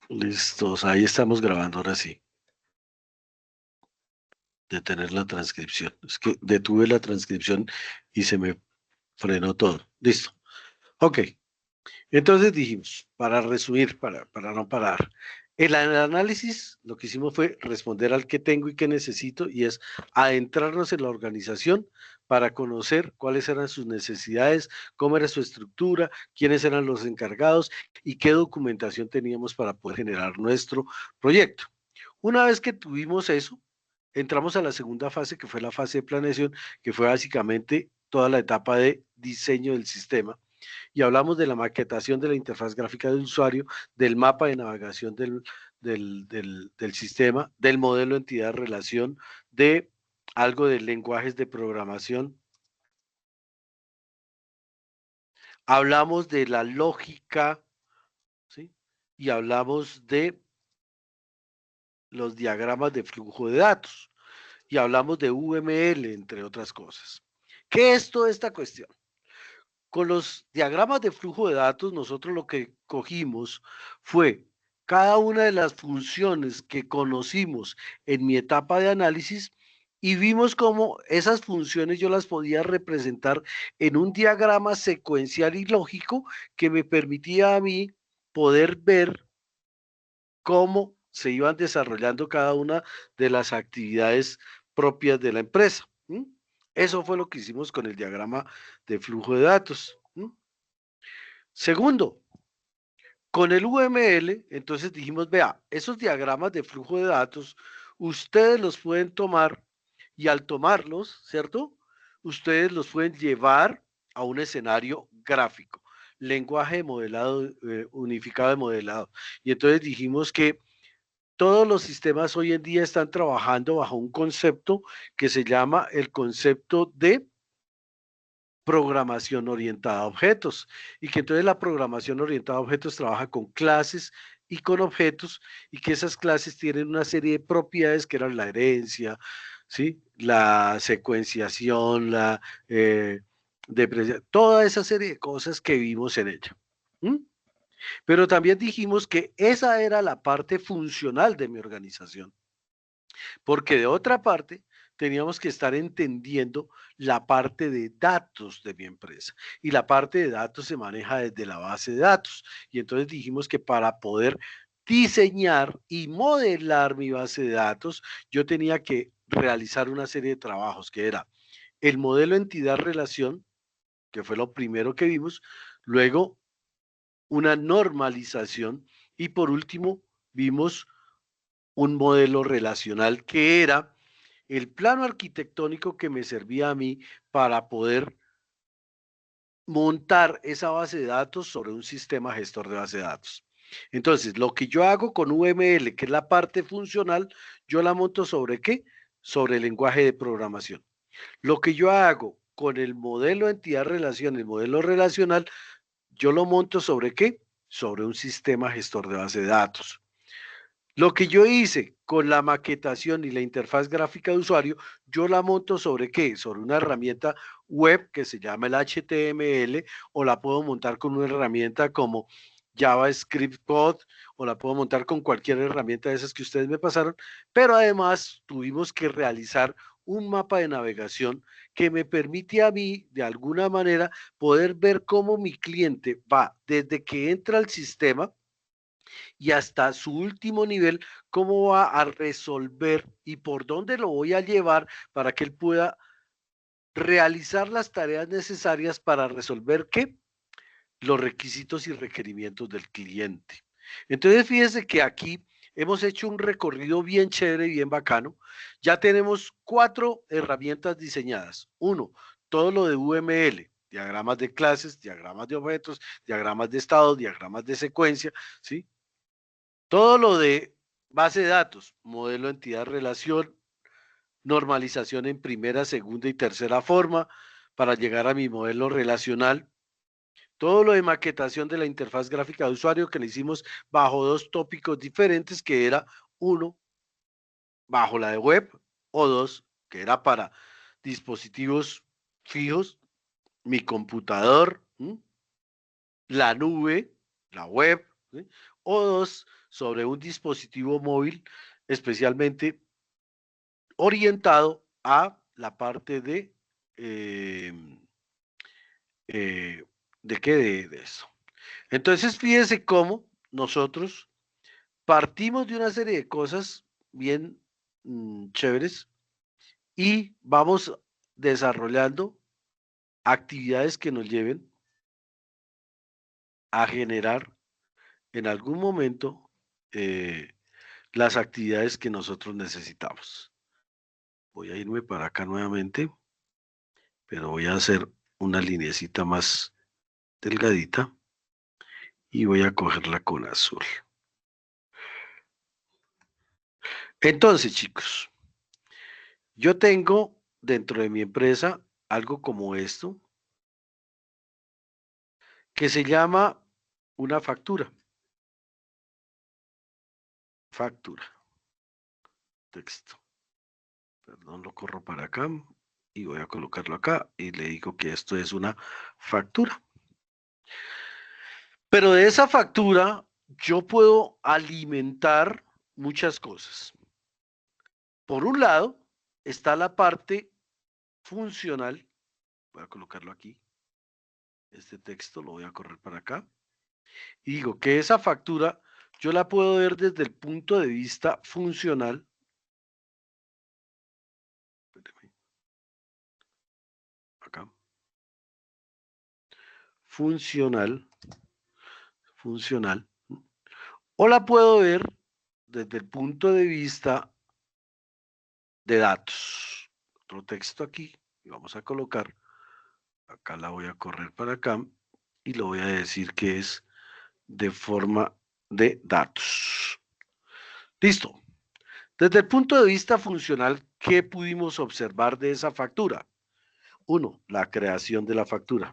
Listos, ahí estamos grabando ahora sí. Detener la transcripción. Es que detuve la transcripción y se me frenó todo. Listo. Ok. Entonces dijimos, para resumir, para no parar, el análisis lo que hicimos fue responder al qué tengo y qué necesito y es adentrarnos en la organización para conocer cuáles eran sus necesidades, cómo era su estructura, quiénes eran los encargados y qué documentación teníamos para poder generar nuestro proyecto. Una vez que tuvimos eso, entramos a la segunda fase, que fue la fase de planeación, que fue básicamente toda la etapa de diseño del sistema. Y hablamos de la maquetación de la interfaz gráfica del usuario, del mapa de navegación del sistema, del modelo entidad-relación, de algo de lenguajes de programación. Hablamos de la lógica, ¿sí? Y hablamos de los diagramas de flujo de datos. Y hablamos de UML, entre otras cosas. ¿Qué es toda esta cuestión? Con los diagramas de flujo de datos, nosotros lo que cogimos fue cada una de las funciones que conocimos en mi etapa de análisis y vimos cómo esas funciones yo las podía representar en un diagrama secuencial y lógico que me permitía a mí poder ver cómo se iban desarrollando cada una de las actividades propias de la empresa. Eso fue lo que hicimos con el diagrama de flujo de datos. Segundo, con el UML, entonces dijimos, vea, esos diagramas de flujo de datos, ustedes los pueden tomar y al tomarlos, ¿cierto? Ustedes los pueden llevar a un escenario gráfico, lenguaje de modelado, unificado de modelado. Y entonces dijimos que todos los sistemas hoy en día están trabajando bajo un concepto que se llama el concepto de programación orientada a objetos y que entonces la programación orientada a objetos trabaja con clases y con objetos y que esas clases tienen una serie de propiedades que eran la herencia, ¿sí? La secuenciación, la toda esa serie de cosas que vimos en ella. ¿Mm? Pero también dijimos que esa era la parte funcional de mi organización. Porque de otra parte, teníamos que estar entendiendo la parte de datos de mi empresa. Y la parte de datos se maneja desde la base de datos. Y entonces dijimos que para poder diseñar y modelar mi base de datos, yo tenía que realizar una serie de trabajos, que era el modelo entidad-relación, que fue lo primero que vimos, luego una normalización y por último vimos un modelo relacional que era el plano arquitectónico que me servía a mí para poder montar esa base de datos sobre un sistema gestor de base de datos. Entonces, lo que yo hago con UML, que es la parte funcional, yo la monto sobre qué? Sobre el lenguaje de programación. Lo que yo hago con el modelo entidad-relación, el modelo relacional, yo lo monto sobre qué? Sobre un sistema gestor de base de datos. Lo que yo hice con la maquetación y la interfaz gráfica de usuario, yo la monto sobre qué? Sobre una herramienta web que se llama el HTML o la puedo montar con una herramienta como JavaScript Code o la puedo montar con cualquier herramienta de esas que ustedes me pasaron, pero además tuvimos que realizar un mapa de navegación que me permite a mí, de alguna manera, poder ver cómo mi cliente va desde que entra al sistema y hasta su último nivel, cómo va a resolver y por dónde lo voy a llevar para que él pueda realizar las tareas necesarias para resolver qué? Los requisitos y requerimientos del cliente. Entonces, fíjense que aquí hemos hecho un recorrido bien chévere y bien bacano. Ya tenemos 4 herramientas diseñadas. Uno, todo lo de UML, diagramas de clases, diagramas de objetos, diagramas de estado, diagramas de secuencia, ¿sí? Todo lo de base de datos, modelo, entidad, relación, normalización en primera, segunda y tercera forma para llegar a mi modelo relacional. Todo lo de maquetación de la interfaz gráfica de usuario que le hicimos bajo 2 tópicos diferentes, que era uno, bajo la de web, o dos, que era para dispositivos fijos, mi computador, la nube, la web, ¿sí? o 2, sobre un dispositivo móvil especialmente orientado a la parte eh, ¿de qué? De eso. Entonces, fíjense cómo nosotros partimos de una serie de cosas bien chéveres y vamos desarrollando actividades que nos lleven a generar en algún momento eh, las actividades que nosotros necesitamos. Voy a irme para acá nuevamente, pero voy a hacer una linecita más delgadita y voy a cogerla con azul. Entonces, chicos, yo tengo dentro de mi empresa algo como esto, que se llama una factura. Factura. Texto. Perdón, lo corro para acá y voy a colocarlo acá y le digo que esto es una factura. Pero de esa factura yo puedo alimentar muchas cosas. Por un lado está la parte funcional. Voy a colocarlo aquí. Este texto lo voy a correr para acá. Y digo que esa factura yo la puedo ver desde el punto de vista funcional. Acá. Funcional. Funcional. O la puedo ver desde el punto de vista de datos. Otro texto aquí. Y vamos a colocar. Acá la voy a correr para acá. Y lo voy a decir que es de forma de datos. Listo. Desde el punto de vista funcional, ¿qué pudimos observar de esa factura? Uno, la creación de la factura.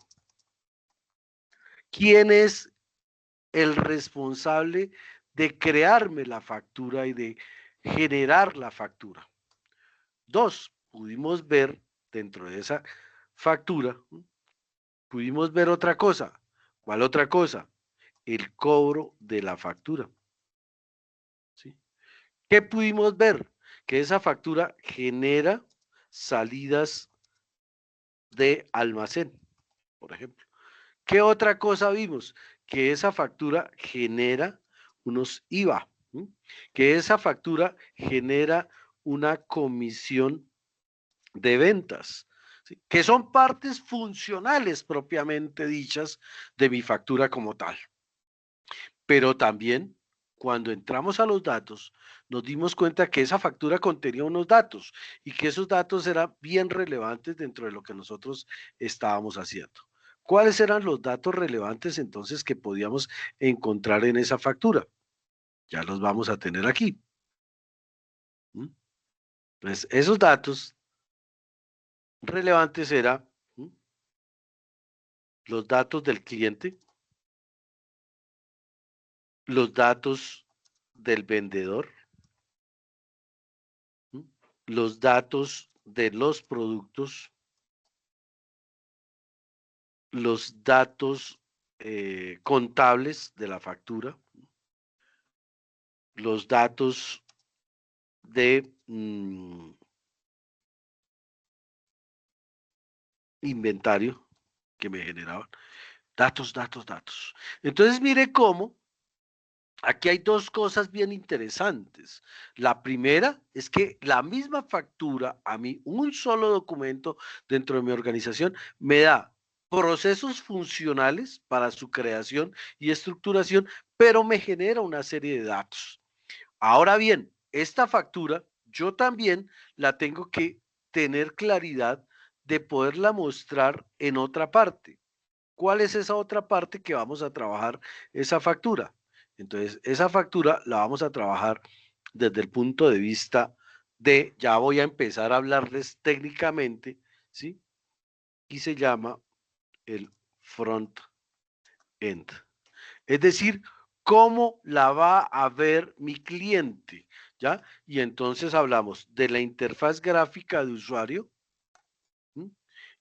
¿Quién es el responsable de crearme la factura y de generar la factura? Dos, pudimos ver dentro de esa factura, pudimos ver otra cosa. ¿Cuál otra cosa? El cobro de la factura. ¿Sí? ¿Qué pudimos ver? Que esa factura genera salidas de almacén, por ejemplo. ¿Qué otra cosa vimos? Que esa factura genera unos IVA, ¿sí? Que esa factura genera una comisión de ventas, ¿sí? Que son partes funcionales propiamente dichas de mi factura como tal. Pero también cuando entramos a los datos, nos dimos cuenta que esa factura contenía unos datos y que esos datos eran bien relevantes dentro de lo que nosotros estábamos haciendo. ¿Cuáles eran los datos relevantes entonces que podíamos encontrar en esa factura? Ya los vamos a tener aquí. Entonces, esos datos relevantes eran los datos del cliente, los datos del vendedor, los datos de los productos, los datos contables de la factura, los datos de inventario que me generaban. Datos, datos, datos. Entonces mire cómo aquí hay dos cosas bien interesantes. La primera es que la misma factura, a mí un solo documento dentro de mi organización me da procesos funcionales para su creación y estructuración, pero me genera una serie de datos. Ahora bien, esta factura yo también la tengo que tener claridad de poderla mostrar en otra parte. ¿Cuál es esa otra parte que vamos a trabajar esa factura? Entonces, esa factura la vamos a trabajar desde el punto de vista de, ya voy a empezar a hablarles técnicamente, ¿sí? Y se llama el front end. Es decir, cómo la va a ver mi cliente, ¿ya? Y entonces hablamos de la interfaz gráfica de usuario, ¿sí?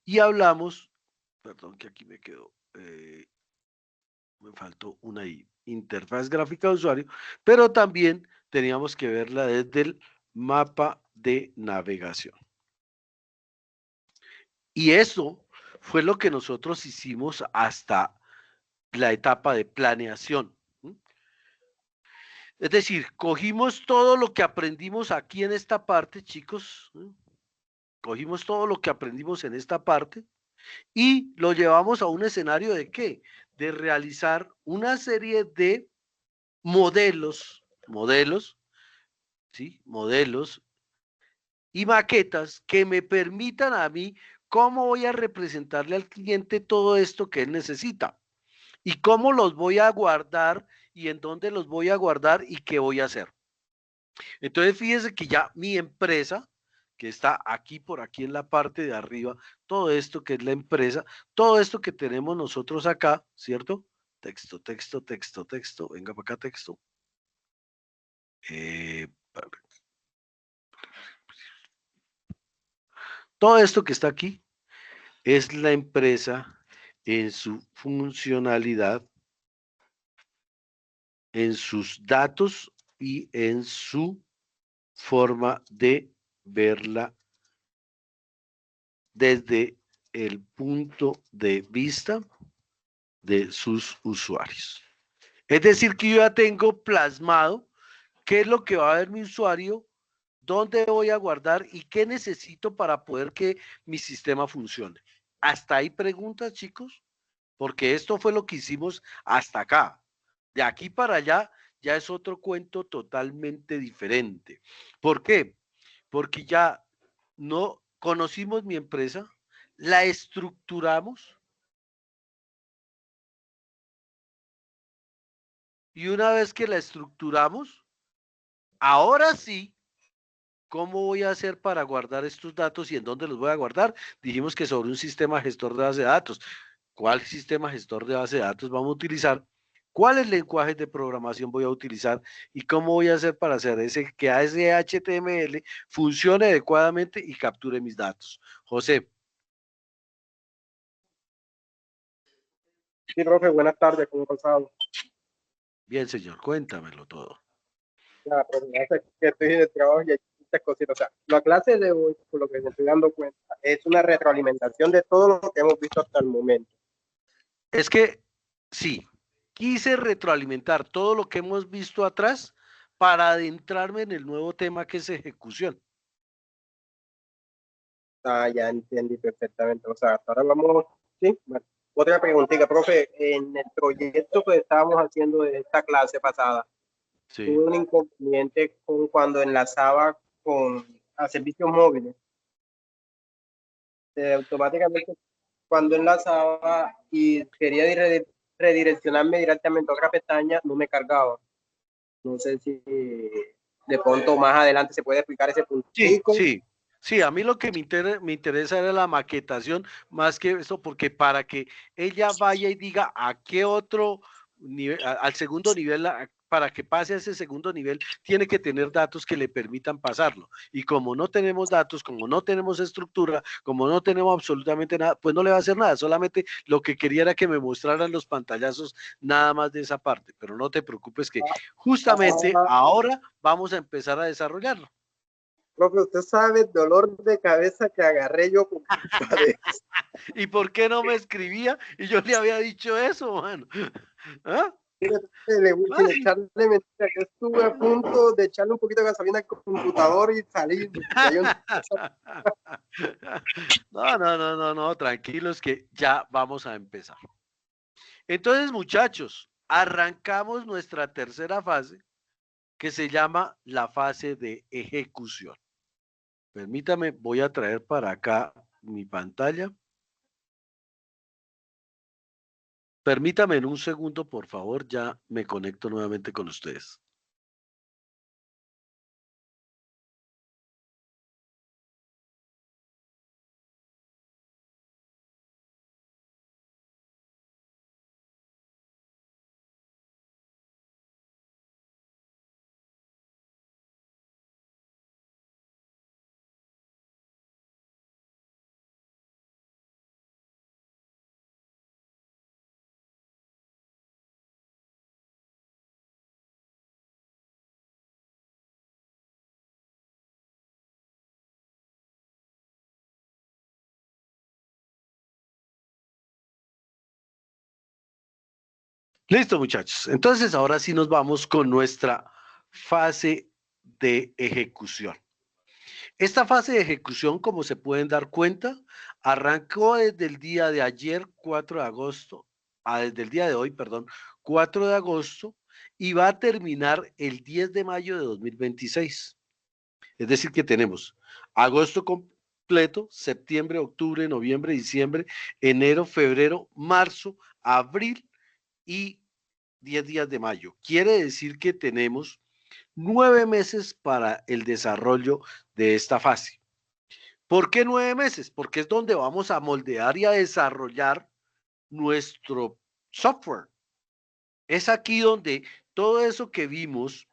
Y hablamos, perdón que aquí me quedó, me faltó una I, interfaz gráfica de usuario, pero también teníamos que verla desde el mapa de navegación. Y eso fue lo que nosotros hicimos hasta la etapa de planeación. Es decir, cogimos todo lo que aprendimos aquí en esta parte, chicos, cogimos todo lo que aprendimos en esta parte y lo llevamos a un escenario de ¿qué? De realizar una serie de modelos, ¿sí? Modelos y maquetas que me permitan a mí cómo voy a representarle al cliente todo esto que él necesita y cómo los voy a guardar y en dónde los voy a guardar y qué voy a hacer. Entonces, fíjese que ya mi empresa, que está aquí por aquí en la parte de arriba, todo esto que es la empresa, todo esto que tenemos nosotros acá, ¿cierto? Texto, texto, texto, texto, venga para acá, texto. Eh, todo esto que está aquí es la empresa en su funcionalidad, en sus datos y en su forma de verla desde el punto de vista de sus usuarios. Es decir, que yo ya tengo plasmado qué es lo que va a ver mi usuario, dónde voy a guardar y qué necesito para poder que mi sistema funcione. ¿Hasta ahí preguntas, chicos? Porque esto fue lo que hicimos hasta acá. De aquí para allá ya es otro cuento totalmente diferente. ¿Por qué? Porque ya no conocimos mi empresa, la estructuramos y una vez que la estructuramos, ahora sí, ¿cómo voy a hacer para guardar estos datos y en dónde los voy a guardar? Dijimos que sobre un sistema gestor de base de datos. ¿Cuál sistema gestor de base de datos vamos a utilizar? ¿Cuáles lenguajes de programación voy a utilizar? ¿Y cómo voy a hacer para hacer que ese HTML funcione adecuadamente y capture mis datos? José. Sí, profe, buenas tardes, ¿cómo ha pasado? Bien, señor, cuéntamelo todo. Ya, profe, ya sé que estoy en el trabajo y hay muchas cositas. O sea, la clase de hoy, por lo que me estoy dando cuenta, es una retroalimentación de todo lo que hemos visto hasta el momento. Es que sí, quise retroalimentar todo lo que hemos visto atrás para adentrarme en el nuevo tema que es ejecución. Ah, ya entendí perfectamente. O sea, hasta ahora vamos, sí. Vale. Otra preguntita, profe, en el proyecto que estábamos haciendo de esta clase pasada, Sí. tuve un inconveniente con cuando enlazaba con a servicios móviles. Automáticamente cuando enlazaba y quería redireccionarme directamente a otra pestaña, no me cargaba. No sé si de pronto más adelante se puede explicar ese Sí, puntico. sí, sí, a mí lo que me interesa era la maquetación más que eso, porque para que ella vaya y diga a qué otro nivel, al segundo nivel, para que pase a ese segundo nivel, tiene que tener datos que le permitan pasarlo. Y como no tenemos datos, como no tenemos estructura, como no tenemos absolutamente nada, pues no le va a hacer nada, solamente lo que quería era que me mostraran los pantallazos nada más de esa parte, pero no te preocupes que justamente Ah, ahora vamos a empezar a desarrollarlo. profe, usted sabe el dolor de cabeza que agarré yo por culpa de eso. ¿Y por qué no me escribía? Y yo le había dicho eso, mano. ¿Ah? Sin Ay. echarle mentira, yo estuve a punto de echarle un poquito de gasolina al computador y salir. Ya yo, No, no, no, no, no, tranquilos que ya vamos a empezar. Entonces, muchachos, arrancamos nuestra tercera fase que se llama la fase de ejecución. Permítame, voy a traer para acá mi pantalla. Permítame en un segundo, por favor, ya me conecto nuevamente con ustedes. Listo, muchachos. Entonces, ahora sí nos vamos con nuestra fase de ejecución. Esta fase de ejecución, como se pueden dar cuenta, arrancó desde el día de ayer, 4 de agosto, desde el día de hoy, perdón, 4 de agosto, y va a terminar el 10 de mayo de 2026. Es decir, que tenemos agosto completo, septiembre, octubre, noviembre, diciembre, enero, febrero, marzo, abril y 10 días de mayo. Quiere decir que tenemos 9 meses para el desarrollo de esta fase. ¿Por qué 9 meses? Porque es donde vamos a moldear y a desarrollar nuestro software. Es aquí donde todo eso que vimos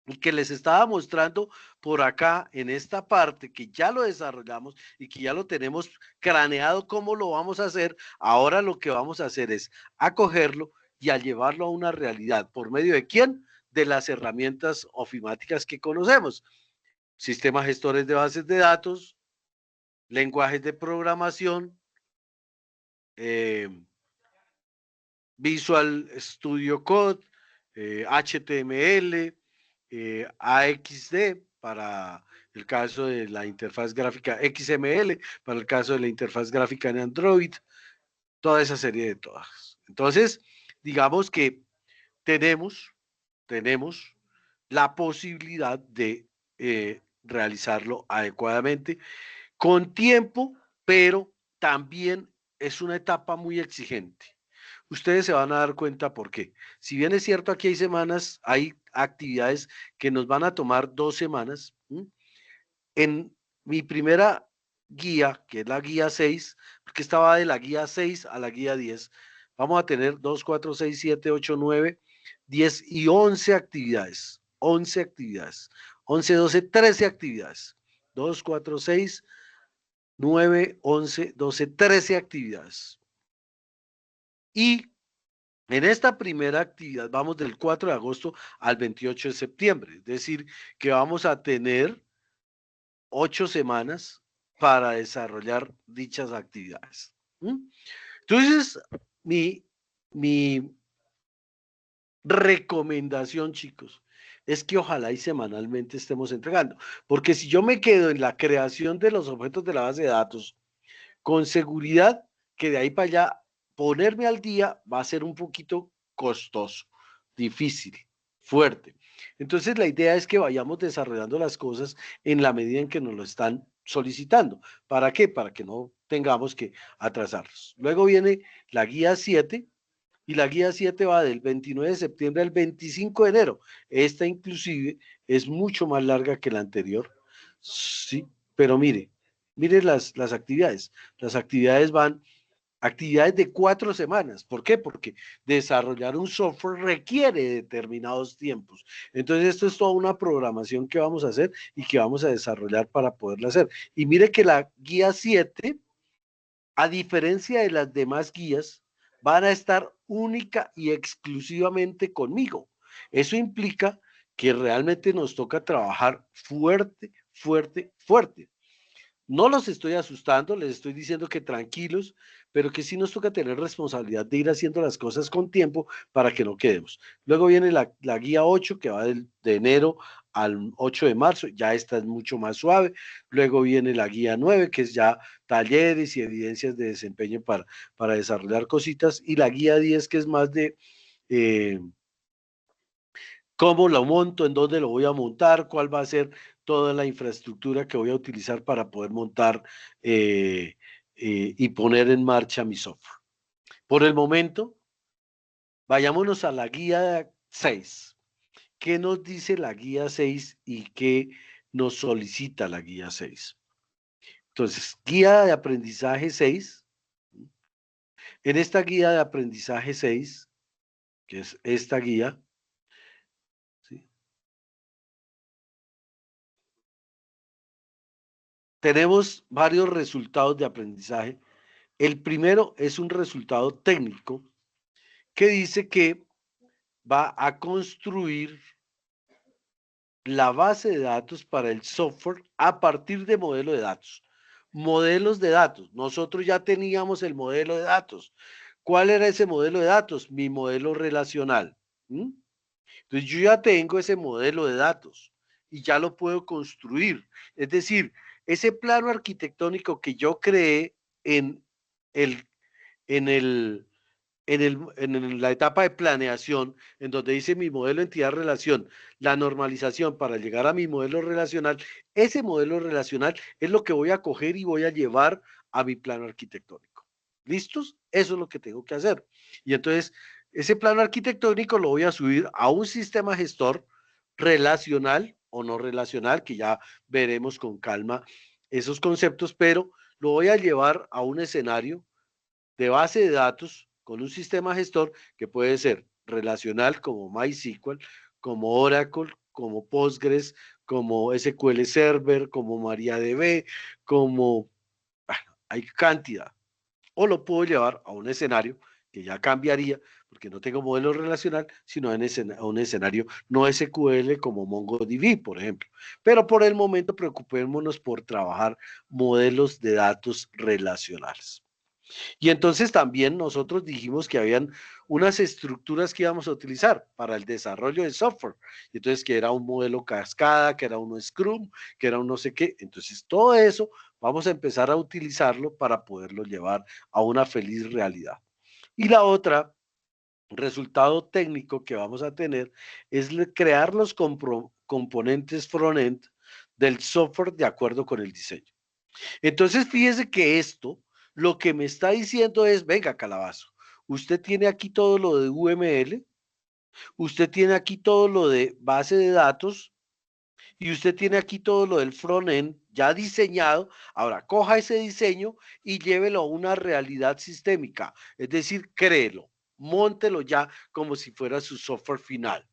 y que les estaba mostrando por acá en esta parte, que ya lo desarrollamos y que ya lo tenemos craneado cómo lo vamos a hacer, ahora lo que vamos a hacer es acogerlo y a llevarlo a una realidad. ¿Por medio de quién? De las herramientas ofimáticas que conocemos. Sistemas gestores de bases de datos, lenguajes de programación, Visual Studio Code, HTML, AXD para el caso de la interfaz gráfica, XML para el caso de la interfaz gráfica en Android, toda esa serie de todas. Entonces, digamos que tenemos la posibilidad de realizarlo adecuadamente con tiempo, pero también es una etapa muy exigente. Ustedes se van a dar cuenta por qué. Si bien es cierto, aquí hay semanas, hay actividades que nos van a tomar 2 semanas. ¿M? En mi primera guía, que es la guía 6, porque estaba de la guía 6 a la guía 10, vamos a tener 2, 4, 6, 7, 8, 9, 10 y 11 actividades. 11 actividades. 11, 12, 13 actividades. 2, 4, 6, 9, 11, 12, 13 actividades. Y en esta primera actividad vamos del 4 de agosto al 28 de septiembre, es decir, que vamos a tener 8 semanas para desarrollar dichas actividades. ¿Mm? Entonces, mi recomendación, chicos, es que ojalá y semanalmente estemos entregando, porque si yo me quedo en la creación de los objetos de la base de datos, con seguridad que de ahí para allá ponerme al día va a ser un poquito costoso, difícil, fuerte. Entonces la idea es que vayamos desarrollando las cosas en la medida en que nos lo están solicitando. ¿Para qué? Para que no tengamos que atrasarlos. Luego viene la guía 7 y la guía 7 va del 29 de septiembre al 25 de enero. Esta inclusive es mucho más larga que la anterior. Sí, pero mire las actividades. Las actividades van, actividades de 4 semanas. ¿Por qué? Porque desarrollar un software requiere determinados tiempos. Entonces, esto es toda una programación que vamos a hacer y que vamos a desarrollar para poderla hacer. Y mire que la guía 7, a diferencia de las demás guías, van a estar única y exclusivamente conmigo. Eso implica que realmente nos toca trabajar fuerte, fuerte, fuerte. No los estoy asustando, les estoy diciendo que tranquilos, pero que sí nos toca tener responsabilidad de ir haciendo las cosas con tiempo para que no quedemos. Luego viene la guía 8 que va de enero al 8 de marzo, ya esta es mucho más suave. Luego viene la guía 9 que es ya talleres y evidencias de desempeño para desarrollar cositas. Y la guía 10 que es más de eh, cómo lo monto, en dónde lo voy a montar, cuál va a ser toda la infraestructura que voy a utilizar para poder montar y poner en marcha mi software. Por el momento, vayámonos a la guía 6. ¿Qué nos dice la guía 6 y qué nos solicita la guía 6? Entonces, guía de aprendizaje 6. En esta guía de aprendizaje 6, que es esta guía, ¿sí? Tenemos varios resultados de aprendizaje. El primero es un resultado técnico que dice que va a construir la base de datos para el software a partir de modelo de datos. Modelos de datos. Nosotros ya teníamos el modelo de datos. ¿Cuál era ese modelo de datos? Mi modelo relacional. ¿Mm? Entonces yo ya tengo ese modelo de datos y ya lo puedo construir. Es decir, ese plano arquitectónico que yo creé en el, en el, en la etapa de planeación, en donde dice mi modelo entidad-relación, la normalización para llegar a mi modelo relacional, ese modelo relacional es lo que voy a coger y voy a llevar a mi plano arquitectónico. ¿Listos? Eso es lo que tengo que hacer. Y entonces, ese plano arquitectónico lo voy a subir a un sistema gestor relacional o no relacional, que ya veremos con calma esos conceptos, pero lo voy a llevar a un escenario de base de datos con un sistema gestor que puede ser relacional como MySQL, como Oracle, como Postgres, como SQL Server, como MariaDB, como hay cantidad. O lo puedo llevar a un escenario que ya cambiaría, porque no tengo modelo relacional, sino a un escenario no SQL como MongoDB, por ejemplo. Pero por el momento preocupémonos por trabajar modelos de datos relacionales. Y entonces también nosotros dijimos que habían unas estructuras que íbamos a utilizar para el desarrollo de software. Y entonces que era un modelo cascada, que era un Scrum, que era un no sé qué. Entonces todo eso vamos a empezar a utilizarlo para poderlo llevar a una feliz realidad. Y la otra resultado técnico que vamos a tener es crear los componentes front-end del software de acuerdo con el diseño. Entonces, fíjese que esto lo que me está diciendo es, venga, Calabazo, usted tiene aquí todo lo de UML, usted tiene aquí todo lo de base de datos y usted tiene aquí todo lo del front-end ya diseñado. Ahora, coja ese diseño y llévelo a una realidad sistémica, es decir, créelo, móntelo ya como si fuera su software final.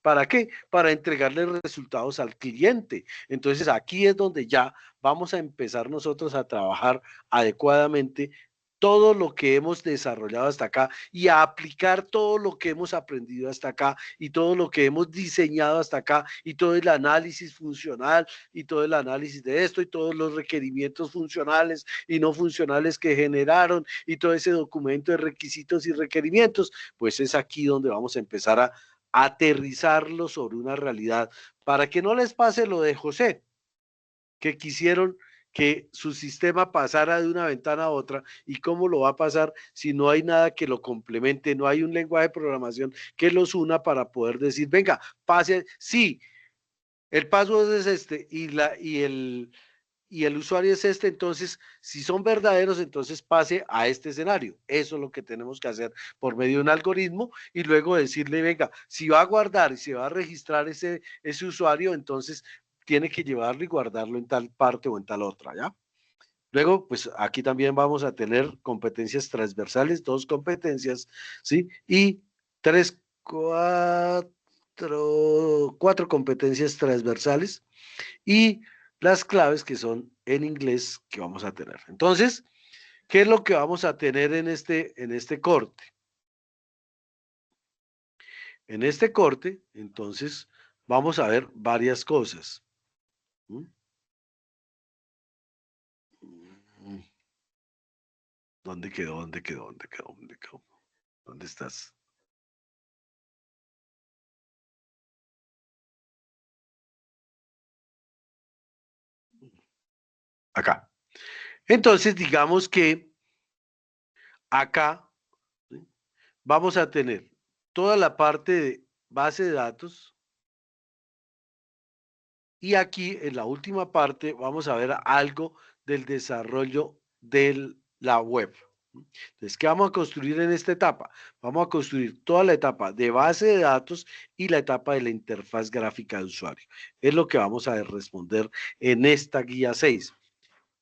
¿Para qué? Para entregarle resultados al cliente. Entonces aquí es donde ya vamos a empezar nosotros a trabajar adecuadamente todo lo que hemos desarrollado hasta acá y a aplicar todo lo que hemos aprendido hasta acá y todo lo que hemos diseñado hasta acá y todo el análisis funcional y todo el análisis de esto y todos los requerimientos funcionales y no funcionales que generaron y todo ese documento de requisitos y requerimientos, pues es aquí donde vamos a empezar a aterrizarlo sobre una realidad para que no les pase lo de José, que quisieron que su sistema pasara de una ventana a otra y cómo lo va a pasar si no hay nada que lo complemente, no hay un lenguaje de programación que los una para poder decir, venga, pase, sí, el password es este y el usuario es este, entonces, si son verdaderos, entonces pase a este escenario. Eso es lo que tenemos que hacer por medio de un algoritmo y luego decirle, venga, si va a guardar y se va a registrar ese usuario, entonces tiene que llevarlo y guardarlo en tal parte o en tal otra, ¿ya? Luego, pues aquí también vamos a tener competencias transversales, dos competencias, ¿sí? Y tres, cuatro competencias transversales y las claves que son en inglés que vamos a tener. Entonces, ¿qué es lo que vamos a tener en este corte? En este corte, entonces, vamos a ver varias cosas. ¿Mm? ¿Dónde quedó? ¿Dónde quedó? ¿Dónde quedó? ¿Dónde quedó? ¿Dónde estás? Acá. Entonces, digamos que acá, ¿sí? Vamos a tener toda la parte de base de datos y aquí en la última parte vamos a ver algo del desarrollo de la web. Entonces, ¿qué vamos a construir en esta etapa? Vamos a construir toda la etapa de base de datos y la etapa de la interfaz gráfica de usuario. Es lo que vamos a responder en esta guía 6.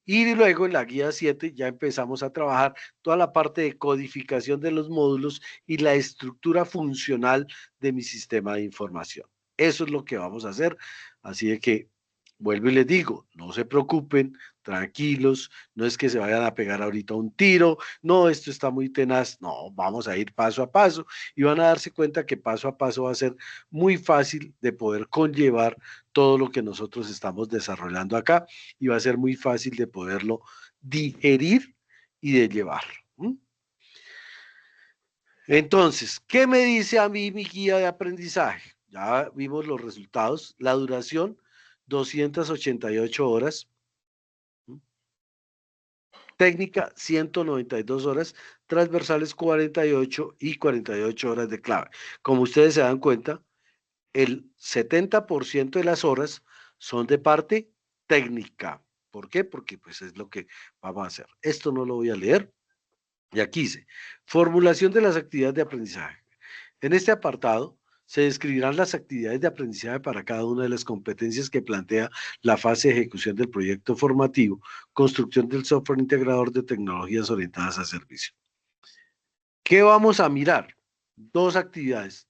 Y luego en la guía 7 ya empezamos a trabajar toda la parte de codificación de los módulos y la estructura funcional de mi sistema de información. Eso es lo que vamos a hacer. Así de que vuelvo y les digo, no se preocupen, tranquilos, no es que se vayan a pegar ahorita un tiro, no, esto está muy tenaz, no, vamos a ir paso a paso y van a darse cuenta que paso a paso va a ser muy fácil de poder conllevar todo lo que nosotros estamos desarrollando acá y va a ser muy fácil de poderlo digerir y de llevar. Entonces, ¿qué me dice a mí mi guía de aprendizaje? Ya vimos los resultados, la duración, 288 horas, técnica, 192 horas, transversales, 48 y 48 horas de clave. Como ustedes se dan cuenta, el 70% de las horas son de parte técnica. ¿Por qué? Porque pues es lo que vamos a hacer. Esto no lo voy a leer. Y aquí dice, formulación de las actividades de aprendizaje. En este apartado se describirán las actividades de aprendizaje para cada una de las competencias que plantea la fase de ejecución del proyecto formativo, construcción del software integrador de tecnologías orientadas a servicio. ¿Qué vamos a mirar? Dos actividades,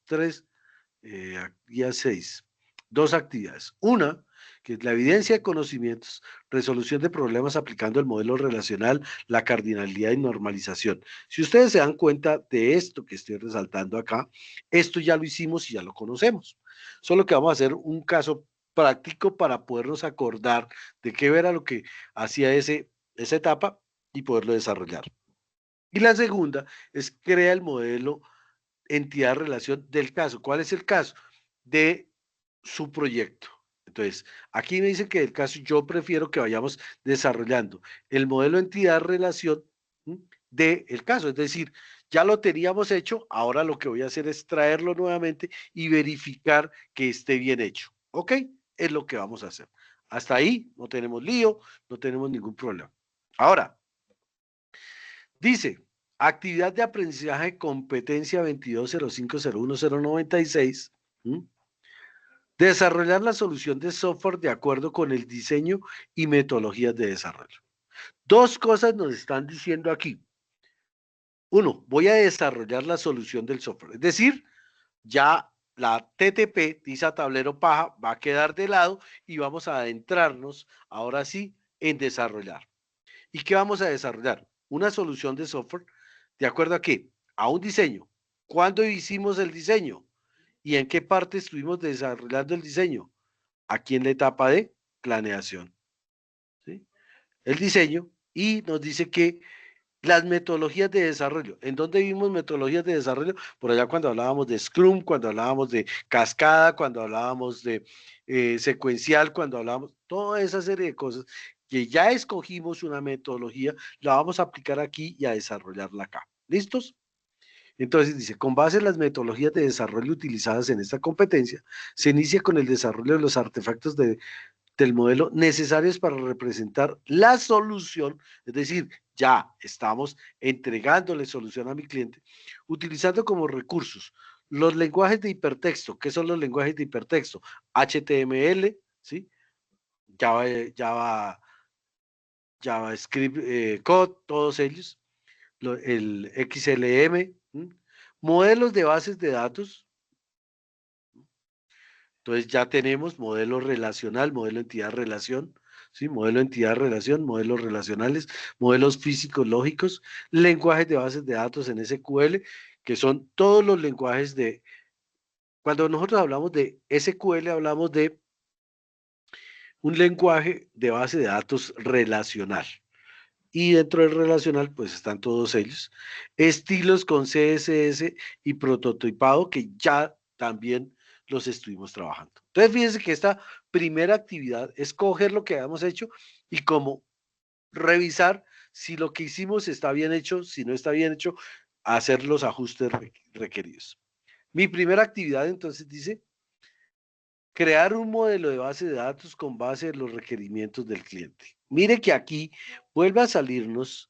día 6, dos actividades. Una, que es la evidencia de conocimientos, resolución de problemas aplicando el modelo relacional, la cardinalidad y normalización. Si ustedes se dan cuenta de esto que estoy resaltando acá, esto ya lo hicimos y ya lo conocemos. Solo que vamos a hacer un caso práctico para podernos acordar de qué era lo que hacía esa etapa y poderlo desarrollar. Y la segunda es crea el modelo entidad-relación del caso. ¿Cuál es el caso? De su proyecto. Entonces, aquí me dice que el caso yo prefiero que vayamos desarrollando el modelo entidad-relación del caso. Es decir, ya lo teníamos hecho, ahora lo que voy a hacer es traerlo nuevamente y verificar que esté bien hecho. ¿Ok? Es lo que vamos a hacer. Hasta ahí no tenemos lío, no tenemos ningún problema. Ahora, dice, actividad de aprendizaje competencia 2205019096. Desarrollar la solución de software de acuerdo con el diseño y metodologías de desarrollo. Dos cosas nos están diciendo aquí. Uno, voy a desarrollar la solución del software. Es decir, ya la TTP, tiza tablero paja, va a quedar de lado y vamos a adentrarnos ahora sí en desarrollar. ¿Y qué vamos a desarrollar? Una solución de software de acuerdo a qué? A un diseño. ¿Cuándo hicimos el diseño? ¿Y en qué parte estuvimos desarrollando el diseño? Aquí en la etapa de planeación. ¿Sí? El diseño y nos dice que las metodologías de desarrollo. ¿En dónde vimos metodologías de desarrollo? Por allá cuando hablábamos de Scrum, cuando hablábamos de cascada, cuando hablábamos de secuencial, cuando hablábamos, toda esa serie de cosas que ya escogimos una metodología, la vamos a aplicar aquí y a desarrollarla acá. ¿Listos? Entonces dice, con base en las metodologías de desarrollo utilizadas en esta competencia, se inicia con el desarrollo de los artefactos del modelo necesarios para representar la solución, es decir, ya estamos entregándole solución a mi cliente, utilizando como recursos los lenguajes de hipertexto. ¿Qué son los lenguajes de hipertexto? HTML, ¿sí? JavaScript, Code, todos ellos, el XLM, modelos de bases de datos. Entonces ya tenemos modelo relacional, modelo entidad-relación, ¿sí? Modelo entidad-relación, modelos relacionales, modelos físicos lógicos, lenguajes de bases de datos en SQL, que son todos los lenguajes de... Cuando nosotros hablamos de SQL, hablamos de un lenguaje de base de datos relacional. Y dentro del relacional, pues están todos ellos. Estilos con CSS y prototipado que ya también los estuvimos trabajando. Entonces, fíjense que esta primera actividad es coger lo que habíamos hecho y como revisar si lo que hicimos está bien hecho, si no está bien hecho, hacer los ajustes requeridos. Mi primera actividad entonces dice, crear un modelo de base de datos con base en los requerimientos del cliente. Mire que aquí vuelve a salirnos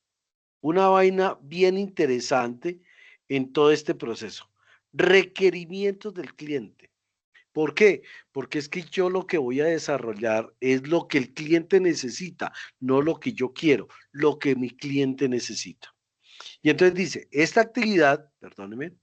una vaina bien interesante en todo este proceso. Requerimientos del cliente. ¿Por qué? Porque es que yo lo que voy a desarrollar es lo que el cliente necesita, no lo que yo quiero, lo que mi cliente necesita. Y entonces dice, esta actividad, perdóneme,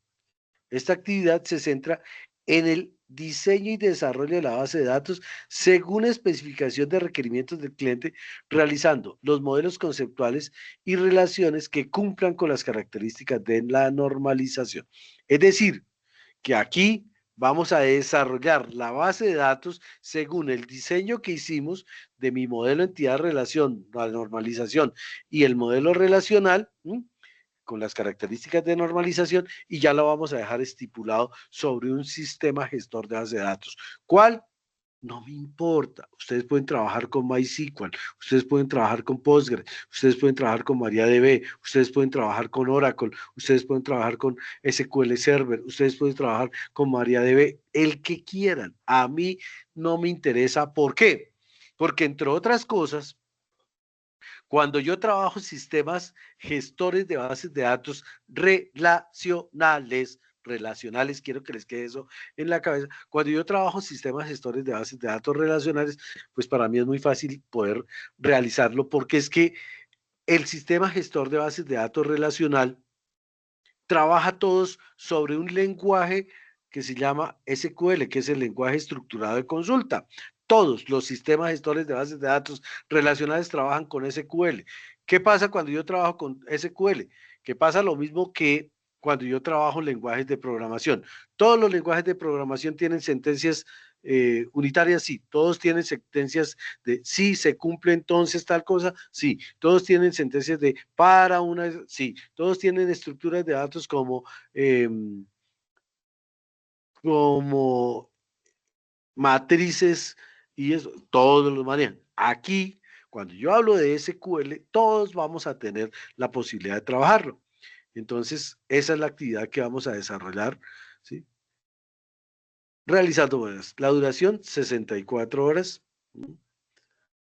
esta actividad se centra en el diseño y desarrollo de la base de datos según especificación de requerimientos del cliente, realizando los modelos conceptuales y relaciones que cumplan con las características de la normalización. Es decir, que aquí vamos a desarrollar la base de datos según el diseño que hicimos de mi modelo entidad relación, la normalización y el modelo relacional, con las características de normalización y ya lo vamos a dejar estipulado sobre un sistema gestor de base de datos. ¿Cuál? No me importa. Ustedes pueden trabajar con MySQL, ustedes pueden trabajar con Postgres, ustedes pueden trabajar con MariaDB, ustedes pueden trabajar con Oracle, ustedes pueden trabajar con SQL Server, ustedes pueden trabajar con MariaDB, el que quieran. A mí no me interesa. ¿Por qué? Porque entre otras cosas, cuando yo trabajo sistemas gestores de bases de datos relacionales, quiero que les quede eso en la cabeza. Cuando yo trabajo sistemas gestores de bases de datos relacionales, pues para mí es muy fácil poder realizarlo porque es que el sistema gestor de bases de datos relacional trabaja todos sobre un lenguaje que se llama SQL, que es el lenguaje estructurado de consulta. Todos los sistemas gestores de bases de datos relacionales trabajan con SQL. ¿Qué pasa cuando yo trabajo con SQL? Que pasa lo mismo que cuando yo trabajo en lenguajes de programación. Todos los lenguajes de programación tienen sentencias unitarias, sí. Todos tienen sentencias de sí, se cumple entonces tal cosa, sí. Todos tienen sentencias de para una, sí. Todos tienen estructuras de datos como matrices y eso, todos los manejan. Aquí, cuando yo hablo de SQL, todos vamos a tener la posibilidad de trabajarlo. Entonces, esa es la actividad que vamos a desarrollar, ¿sí? Realizando horas. La duración, 64 horas.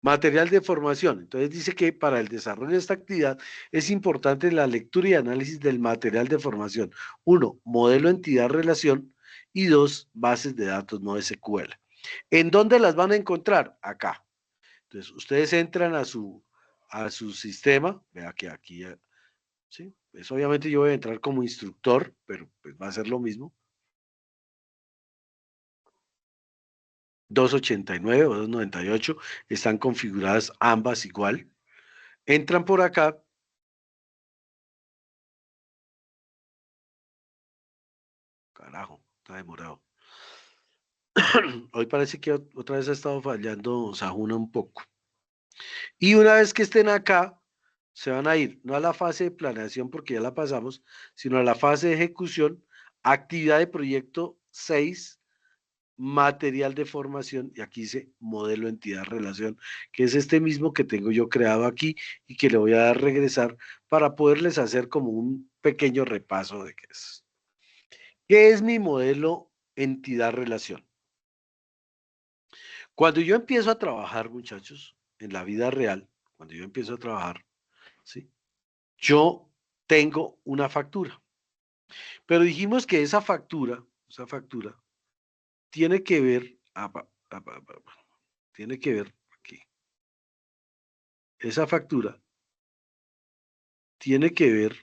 Material de formación. Entonces dice que para el desarrollo de esta actividad es importante la lectura y análisis del material de formación. Uno, modelo entidad-relación y dos, bases de datos no SQL. ¿En dónde las van a encontrar? Acá. Entonces, ustedes entran a su sistema, vea que aquí, ¿sí? Pues obviamente yo voy a entrar como instructor, pero pues va a ser lo mismo. 289 o 298 están configuradas ambas igual. Entran por acá. Carajo, está demorado. Hoy parece que otra vez ha estado fallando Sajuna un poco. Y una vez que estén acá, se van a ir, no a la fase de planeación porque ya la pasamos, sino a la fase de ejecución, actividad de proyecto 6, material de formación, y aquí dice modelo entidad relación, que es este mismo que tengo yo creado aquí y que le voy a dar regresar para poderles hacer como un pequeño repaso de qué es. ¿Qué es mi modelo entidad relación? Cuando yo empiezo a trabajar, muchachos, en la vida real, cuando yo empiezo a trabajar, ¿sí? Yo tengo una factura. Pero dijimos que esa factura, tiene que ver, tiene que ver aquí. Esa factura tiene que ver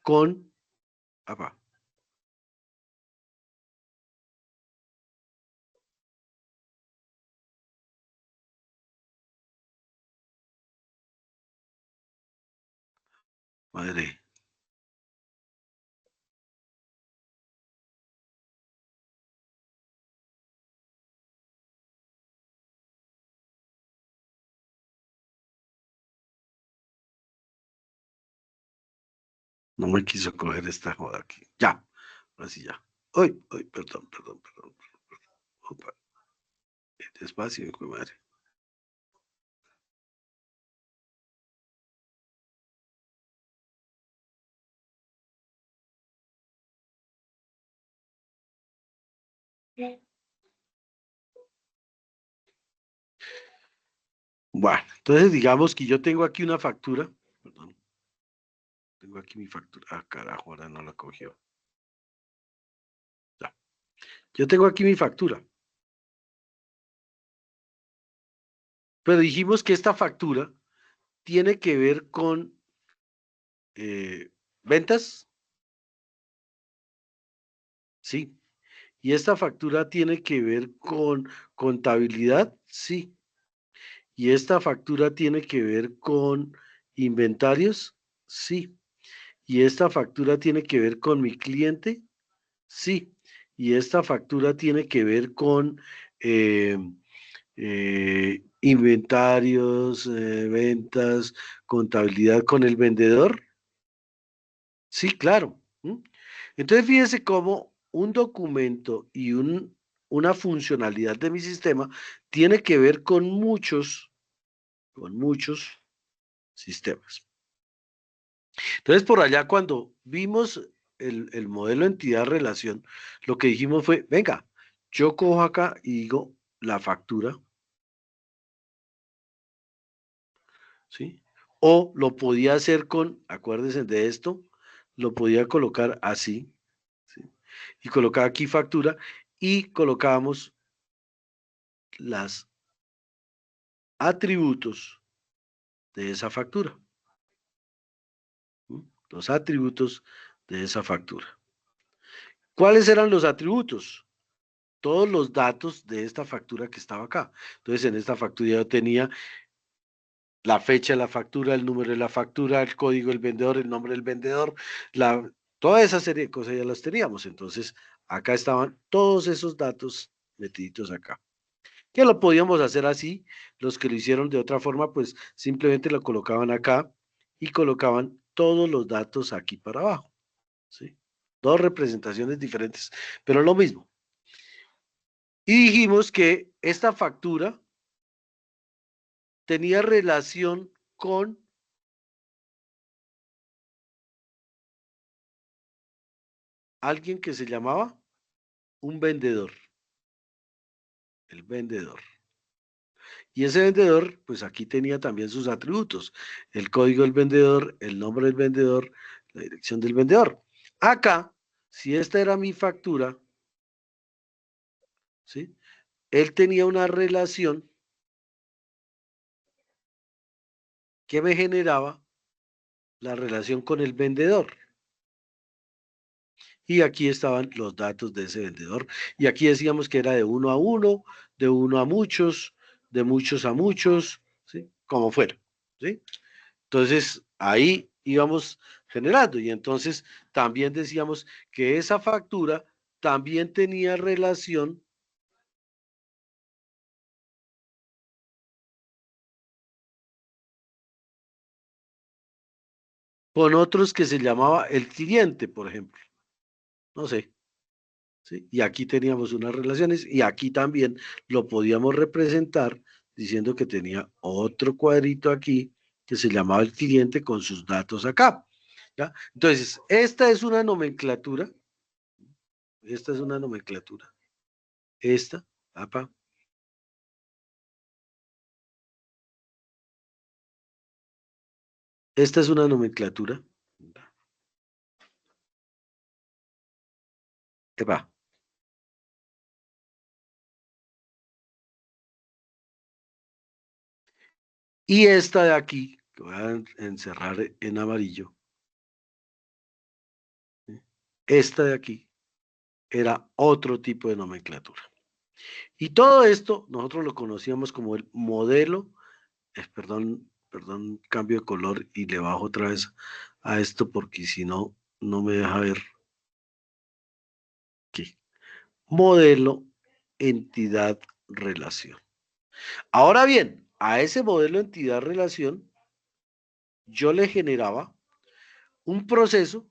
con, apa, madre, no me quiso coger esta joda aquí. Ya, así ya. Uy, uy, perdón. Opa, despacio, hijo de madre. Bueno, entonces digamos que yo tengo aquí una factura, perdón, tengo aquí mi factura. Ah, carajo, ahora no la cogió. Ya. Yo tengo aquí mi factura. Pero dijimos que esta factura tiene que ver con ventas, sí. Y esta factura tiene que ver con contabilidad, sí. Y esta factura tiene que ver con inventarios, sí. Y esta factura tiene que ver con mi cliente, sí. Y esta factura tiene que ver con eh, inventarios, ventas, contabilidad con el vendedor, Sí, claro. Entonces, fíjese cómo un documento y una funcionalidad de mi sistema tiene que ver con muchos sistemas. Entonces, por allá cuando vimos el modelo entidad-relación, lo que dijimos fue, venga, yo cojo acá y digo la factura, ¿sí? O lo podía hacer con, acuérdense de esto, lo podía colocar así, ¿sí? Y colocaba aquí factura y colocábamos los atributos de esa factura, ¿sí? Los atributos de esa factura. ¿Cuáles eran los atributos? Todos los datos de esta factura que estaba acá. Entonces, en esta factura yo tenía la fecha de la factura, el número de la factura, el código del vendedor, el nombre del vendedor, toda esa serie de cosas ya las teníamos. Entonces, acá estaban todos esos datos metidos acá. Que lo podíamos hacer así, los que lo hicieron de otra forma, pues simplemente lo colocaban acá y colocaban todos los datos aquí para abajo, ¿sí? Dos representaciones diferentes, pero lo mismo. Y dijimos que esta factura tenía relación con alguien que se llamaba un vendedor, el vendedor. Y ese vendedor, pues aquí tenía también sus atributos, el código del vendedor, el nombre del vendedor, la dirección del vendedor. Acá, si esta era mi factura, ¿sí? Él tenía una relación que me generaba la relación con el vendedor. Y aquí estaban los datos de ese vendedor. Y aquí decíamos que era de uno a uno, de uno a muchos, de muchos a muchos, ¿sí? Como fuera, ¿sí? Entonces, ahí íbamos generando. Y entonces también decíamos que esa factura también tenía relación con otros que se llamaba el cliente, por ejemplo. No sé. ¿Sí? Y aquí teníamos unas relaciones y aquí también lo podíamos representar diciendo que tenía otro cuadrito aquí que se llamaba el cliente con sus datos acá. ¿Ya? Entonces, esta es una nomenclatura, esta, apa, esta es una nomenclatura, epa, y esta de aquí, que voy a encerrar en amarillo, ¿sí? Esta de aquí era otro tipo de nomenclatura. Y todo esto nosotros lo conocíamos como el modelo, perdón, cambio de color y le bajo otra vez a esto porque si no, no me deja ver aquí. Modelo, entidad, relación. Ahora bien, a ese modelo, entidad, relación, yo le generaba un proceso,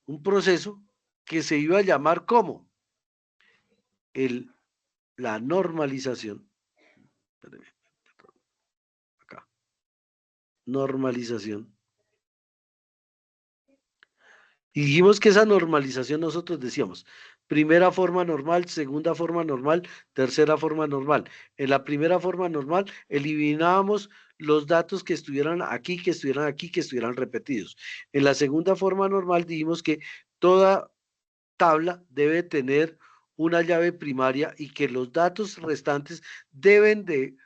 un proceso que se iba a llamar como el, la normalización, espérame, acá, normalización. Y dijimos que esa normalización nosotros decíamos, primera forma normal, segunda forma normal, tercera forma normal. En la primera forma normal eliminábamos los datos que estuvieran aquí, que estuvieran aquí, que estuvieran repetidos. En la segunda forma normal dijimos que toda tabla debe tener una llave primaria y que los datos restantes deben de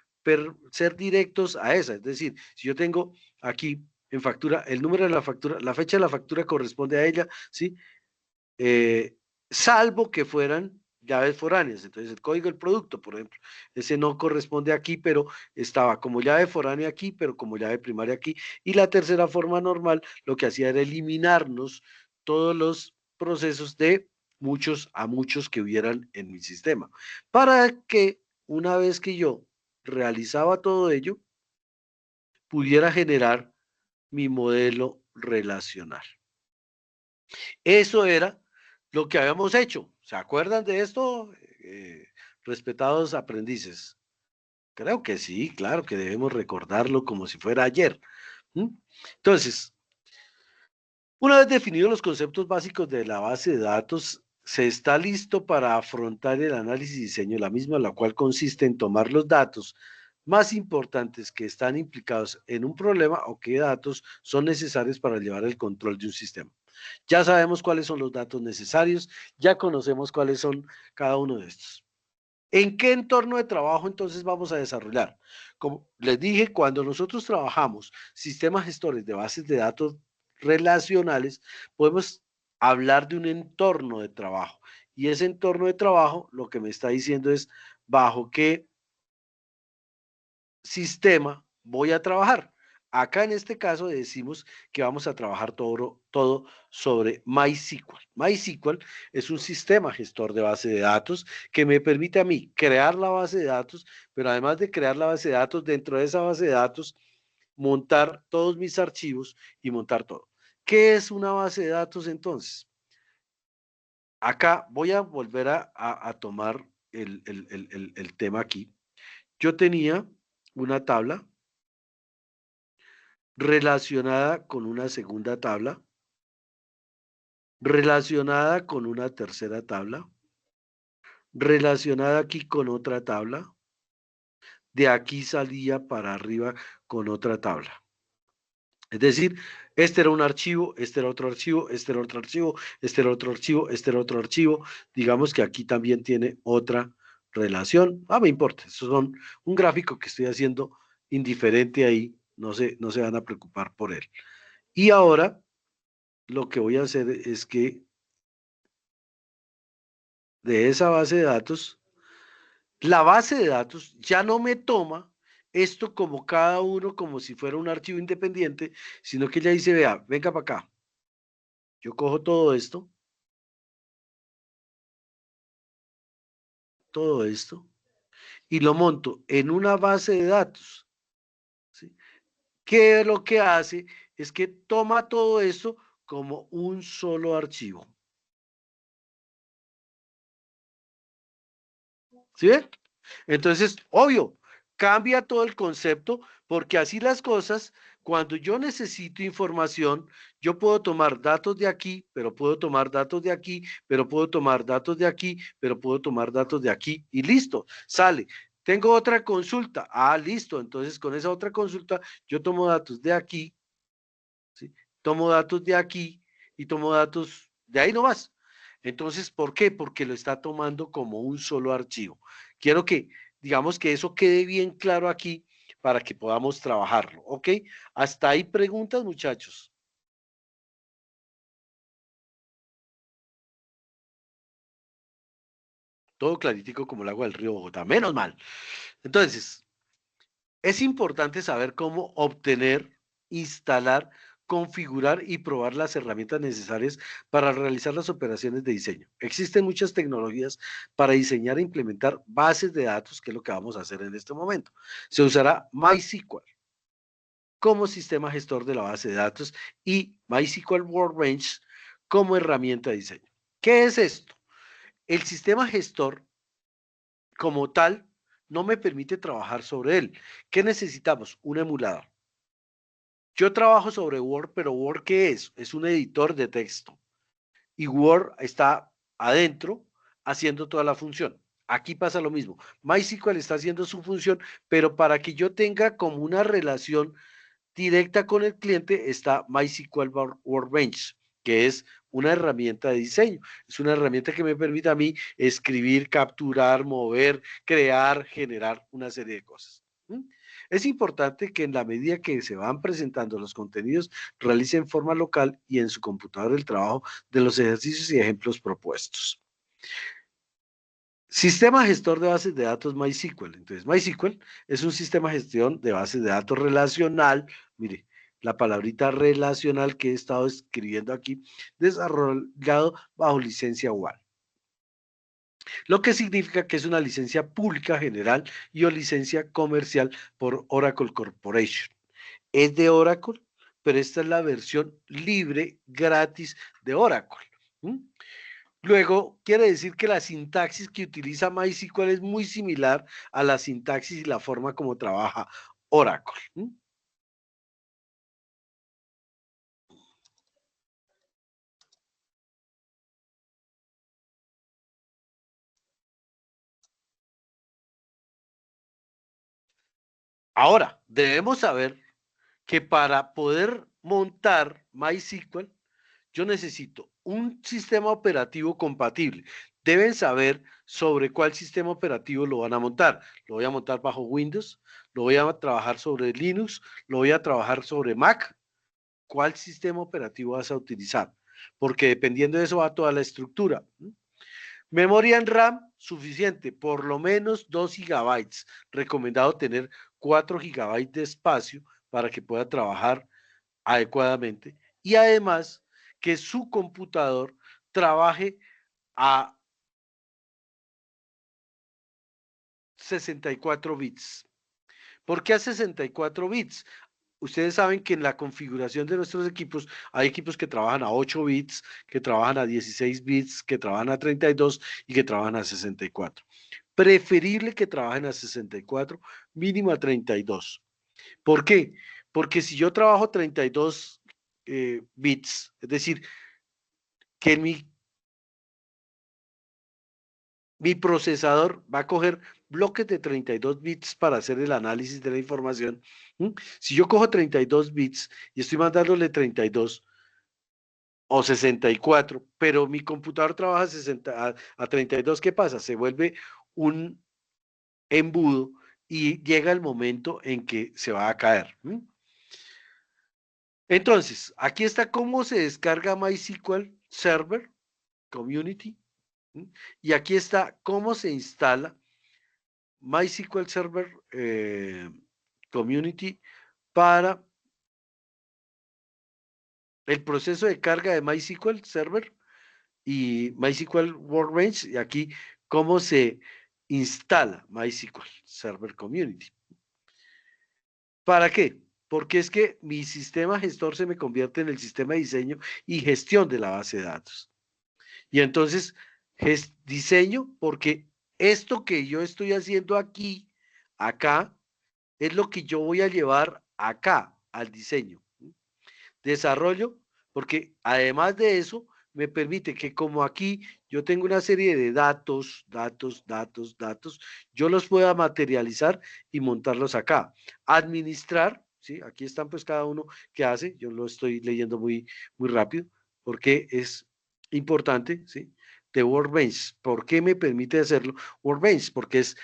ser directos a esa. Es decir, si yo tengo aquí en factura el número de la factura, la fecha de la factura corresponde a ella, ¿sí? Salvo que fueran llaves foráneas. Entonces, el código del producto, por ejemplo, ese no corresponde aquí, pero estaba como llave foránea aquí, pero como llave primaria aquí. Y la tercera forma normal, lo que hacía era eliminarnos todos los procesos de muchos a muchos que hubieran en mi sistema, para que una vez que yo realizaba todo ello, pudiera generar mi modelo relacional. Eso era lo que habíamos hecho. ¿Se acuerdan de esto, respetados aprendices? Creo que sí, claro que debemos recordarlo como si fuera ayer. ¿Mm? Entonces, una vez definidos los conceptos básicos de la base de datos, se está listo para afrontar el análisis y diseño de la misma, la cual consiste en tomar los datos más importantes que están implicados en un problema o qué datos son necesarios para llevar el control de un sistema. Ya sabemos cuáles son los datos necesarios, ya conocemos cuáles son cada uno de estos. ¿En qué entorno de trabajo entonces vamos a desarrollar? Como les dije, cuando nosotros trabajamos sistemas gestores de bases de datos relacionales, podemos hablar de un entorno de trabajo. Y ese entorno de trabajo, lo que me está diciendo es bajo qué sistema voy a trabajar. Acá en este caso decimos que vamos a trabajar todo sobre MySQL. MySQL es un sistema gestor de base de datos que me permite a mí crear la base de datos, pero además de crear la base de datos, dentro de esa base de datos, montar todos mis archivos y montar todo. ¿Qué es una base de datos entonces? Acá voy a volver a tomar el tema aquí. Yo tenía una tabla relacionada con una segunda tabla, relacionada con una tercera tabla, relacionada aquí con otra tabla, de aquí salía para arriba con otra tabla. Es decir, este era un archivo, este era otro archivo, este era otro archivo, este era otro archivo, este era otro archivo. Digamos que aquí también tiene otra relación. Me importa, eso son un gráfico que estoy haciendo indiferente ahí, no se van a preocupar por él. Y ahora lo que voy a hacer es que de esa base de datos, la base de datos ya no me toma esto como cada uno, como si fuera un archivo independiente, sino que ya dice, vea, venga para acá. Yo cojo todo esto, y lo monto en una base de datos, ¿sí? Que lo que hace es que toma todo esto como un solo archivo. ¿Sí ven? Entonces, obvio, cambia todo el concepto porque así las cosas, cuando yo necesito información, yo puedo tomar datos de aquí, pero puedo tomar datos de aquí, pero puedo tomar datos de aquí, pero puedo tomar datos de aquí y listo, sale. Tengo otra consulta. Listo. Entonces, con esa otra consulta, yo tomo datos de aquí, ¿sí? Tomo datos de aquí y tomo datos de ahí nomás. Entonces, ¿por qué? Porque lo está tomando como un solo archivo. Quiero que, digamos que eso quede bien claro aquí para que podamos trabajarlo, ¿ok? Hasta ahí preguntas, muchachos. Todo claritico como el agua del río Bogotá, menos mal. Entonces, es importante saber cómo obtener, instalar, configurar y probar las herramientas necesarias para realizar las operaciones de diseño. Existen muchas tecnologías para diseñar e implementar bases de datos, que es lo que vamos a hacer en este momento. Se usará MySQL como sistema gestor de la base de datos y MySQL Workbench como herramienta de diseño. ¿Qué es esto? El sistema gestor como tal no me permite trabajar sobre él. ¿Qué necesitamos? Un emulador. Yo trabajo sobre Word, pero Word, ¿qué es? Es un editor de texto. Y Word está adentro haciendo toda la función. Aquí pasa lo mismo. MySQL está haciendo su función, pero para que yo tenga como una relación directa con el cliente está MySQL Workbench, que es una herramienta de diseño. Es una herramienta que me permite a mí escribir, capturar, mover, crear, generar una serie de cosas. ¿Mm? Es importante que en la medida que se van presentando los contenidos, realice en forma local y en su computador el trabajo de los ejercicios y ejemplos propuestos. Sistema gestor de bases de datos MySQL. Entonces, MySQL es un sistema de gestión de bases de datos relacional. Mire, la palabrita relacional que he estado escribiendo aquí, desarrollado bajo licencia UAL. Lo que significa que es una licencia pública general y o licencia comercial por Oracle Corporation. Es de Oracle, pero esta es la versión libre, gratis de Oracle. Luego, quiere decir que la sintaxis que utiliza MySQL es muy similar a la sintaxis y la forma como trabaja Oracle. Ahora, debemos saber que para poder montar MySQL, yo necesito un sistema operativo compatible. Deben saber sobre cuál sistema operativo lo van a montar. Lo voy a montar bajo Windows, lo voy a trabajar sobre Linux, lo voy a trabajar sobre Mac. ¿Cuál sistema operativo vas a utilizar? Porque dependiendo de eso va toda la estructura. Memoria en RAM suficiente, por lo menos 2 gigabytes. Recomendado tener 4 gigabytes de espacio para que pueda trabajar adecuadamente. Y además que su computador trabaje a 64 bits. ¿Por qué a 64 bits? Ustedes saben que en la configuración de nuestros equipos hay equipos que trabajan a 8 bits, que trabajan a 16 bits, que trabajan a 32 y que trabajan a 64. Preferible que trabajen a 64, mínimo a 32. ¿Por qué? Porque si yo trabajo 32 bits, es decir, que mi procesador va a coger bloques de 32 bits para hacer el análisis de la información. Si yo cojo 32 bits y estoy mandándole 32 o 64, pero mi computador trabaja 60, a 32, ¿qué pasa? Se vuelve un embudo y llega el momento en que se va a caer. Entonces, aquí está cómo se descarga MySQL Server Community. Y aquí está cómo se instala MySQL Server Community para el proceso de carga de MySQL Server y MySQL Workbench. Y aquí cómo se instala MySQL Server Community. ¿Para qué? Porque es que mi sistema gestor se me convierte en el sistema de diseño y gestión de la base de datos. Y entonces, diseño porque esto que yo estoy haciendo aquí, acá, es lo que yo voy a llevar acá al diseño. Desarrollo, porque además de eso, me permite que como aquí yo tengo una serie de datos, yo los pueda materializar y montarlos acá. Administrar, ¿sí? Aquí están pues cada uno que hace, yo lo estoy leyendo muy, muy rápido, porque es importante, ¿sí? De Workbench, ¿por qué me permite hacerlo? Workbench, porque es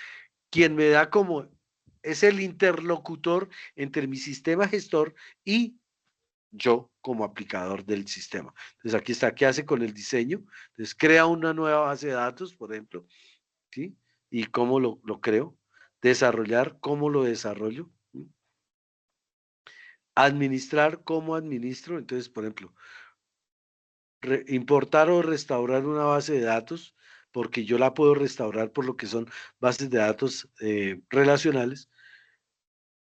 quien me da como, es el interlocutor entre mi sistema gestor y yo como aplicador del sistema. Entonces aquí está, ¿qué hace con el diseño? Entonces crea una nueva base de datos, por ejemplo, ¿sí? ¿Y cómo lo creo? Desarrollar, ¿cómo lo desarrollo? Administrar, ¿cómo administro? Entonces, por ejemplo, importar o restaurar una base de datos, porque yo la puedo restaurar por lo que son bases de datos relacionales.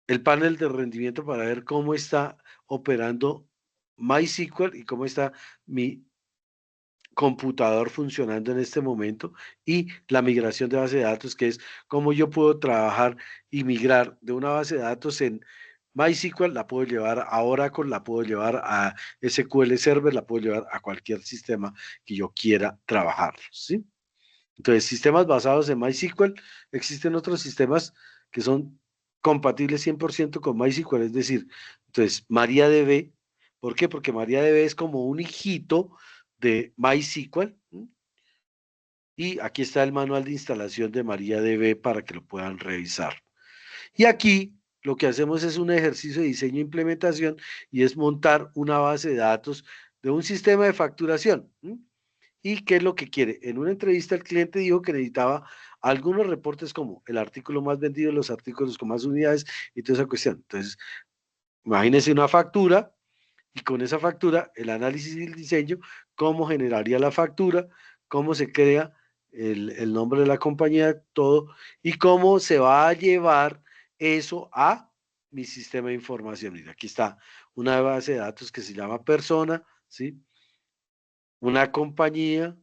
El panel de rendimiento para ver cómo está operando MySQL y cómo está mi computador funcionando en este momento, y la migración de base de datos, que es cómo yo puedo trabajar y migrar de una base de datos en MySQL, la puedo llevar a Oracle, la puedo llevar a SQL Server, la puedo llevar a cualquier sistema que yo quiera trabajar, ¿sí? Entonces, sistemas basados en MySQL, existen otros sistemas que son compatibles 100% con MySQL, es decir, entonces MariaDB. ¿Por qué? Porque MariaDB es como un hijito de MySQL. Y aquí está el manual de instalación de MariaDB para que lo puedan revisar. Y aquí lo que hacemos es un ejercicio de diseño e implementación y es montar una base de datos de un sistema de facturación. ¿Y qué es lo que quiere? En una entrevista el cliente dijo que necesitaba algunos reportes como el artículo más vendido, los artículos con más unidades y toda esa cuestión. Entonces, imagínense una factura y con esa factura, el análisis y el diseño, cómo generaría la factura, cómo se crea el nombre de la compañía, todo, y cómo se va a llevar eso a mi sistema de información. Y aquí está una base de datos que se llama persona, ¿sí? Una compañía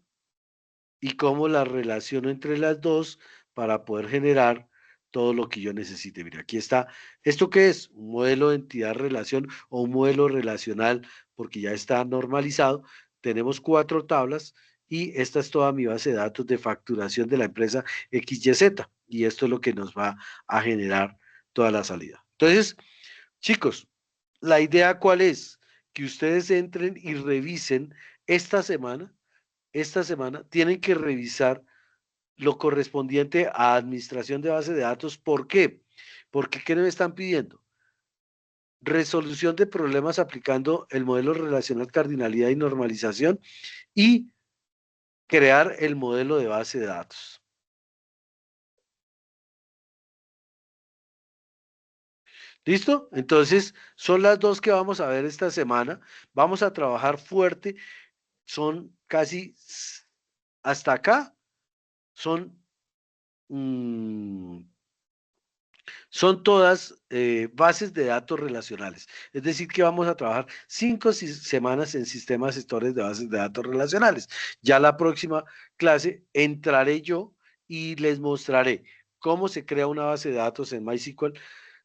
y cómo la relaciono entre las dos para poder generar todo lo que yo necesite. Mira, aquí está. ¿Esto qué es? Un modelo de entidad-relación o un modelo relacional, porque ya está normalizado. Tenemos 4 tablas y esta es toda mi base de datos de facturación de la empresa XYZ. Y esto es lo que nos va a generar toda la salida. Entonces, chicos, la idea cuál es? Que ustedes entren y revisen esta semana. Esta semana tienen que revisar lo correspondiente a administración de base de datos. ¿Por qué? Porque ¿qué me están pidiendo? Resolución de problemas aplicando el modelo relacional cardinalidad y normalización y crear el modelo de base de datos. ¿Listo? Entonces, son las dos que vamos a ver esta semana. Vamos a trabajar fuerte. Son casi hasta acá. Son son todas bases de datos relacionales. Es decir, que vamos a trabajar 5 semanas en sistemas gestores de bases de datos relacionales. Ya la próxima clase entraré yo y les mostraré cómo se crea una base de datos en MySQL,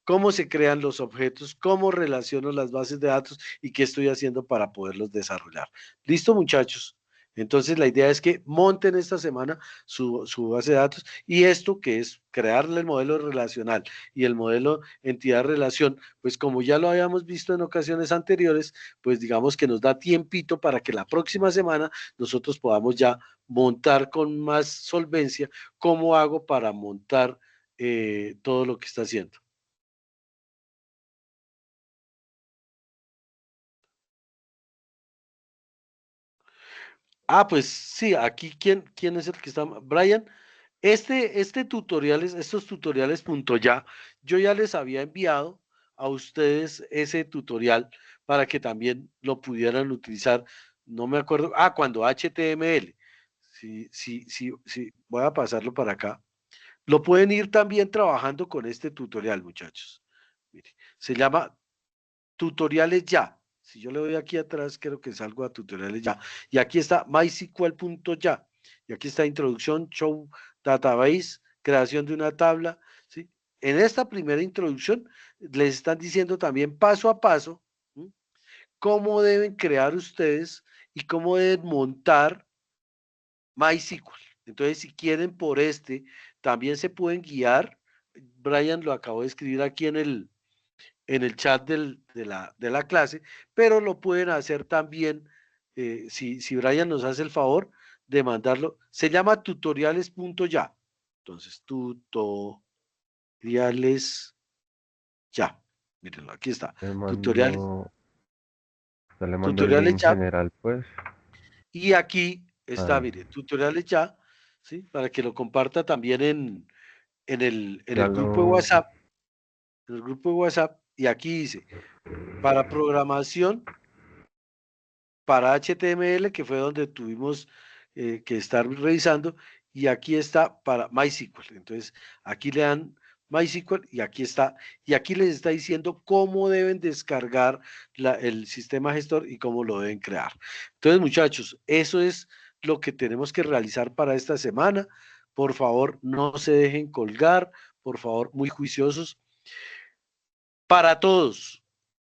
cómo se crean los objetos, cómo relaciono las bases de datos y qué estoy haciendo para poderlos desarrollar. ¿Listo, muchachos? Entonces, la idea es que monten esta semana su base de datos y esto que es crearle el modelo relacional y el modelo entidad-relación, pues como ya lo habíamos visto en ocasiones anteriores, pues digamos que nos da tiempito para que la próxima semana nosotros podamos ya montar con más solvencia cómo hago para montar todo lo que está haciendo. Ah, pues sí, aquí quién es el que está, Brian. Este tutorial, estos tutoriales punto ya, yo ya les había enviado a ustedes ese tutorial para que también lo pudieran utilizar. No me acuerdo, cuando HTML. Sí, sí, sí, sí, voy a pasarlo para acá. Lo pueden ir también trabajando con este tutorial, muchachos. Mire, se llama tutoriales ya. Si yo le doy aquí atrás, creo que salgo a tutoriales ya. Y aquí está MySQL.ya. Y aquí está introducción, show database, creación de una tabla. ¿Sí? En esta primera introducción les están diciendo también paso a paso, ¿sí?, cómo deben crear ustedes y cómo deben montar MySQL. Entonces, si quieren por también se pueden guiar. Brian lo acabo de escribir aquí en el chat de la clase, pero lo pueden hacer también, si Brian nos hace el favor de mandarlo, se llama tutoriales.ya. Entonces, tutoriales ya. Mírenlo, aquí está. Le Tutoriales, mando, ya le mando el tutoriales link ya. general, pues. Y aquí A está, ver, mire, tutoriales ya, ¿sí? Para que lo comparta también en ya el grupo de lo, WhatsApp, en el grupo de WhatsApp, y aquí dice, para programación para HTML, que fue donde tuvimos que estar revisando, y aquí está para MySQL. Entonces, aquí le dan MySQL y aquí está, y aquí les está diciendo cómo deben descargar el sistema gestor y cómo lo deben crear. Entonces, muchachos, eso es lo que tenemos que realizar para esta semana. Por favor, no se dejen colgar, por favor, muy juiciosos. Para todos,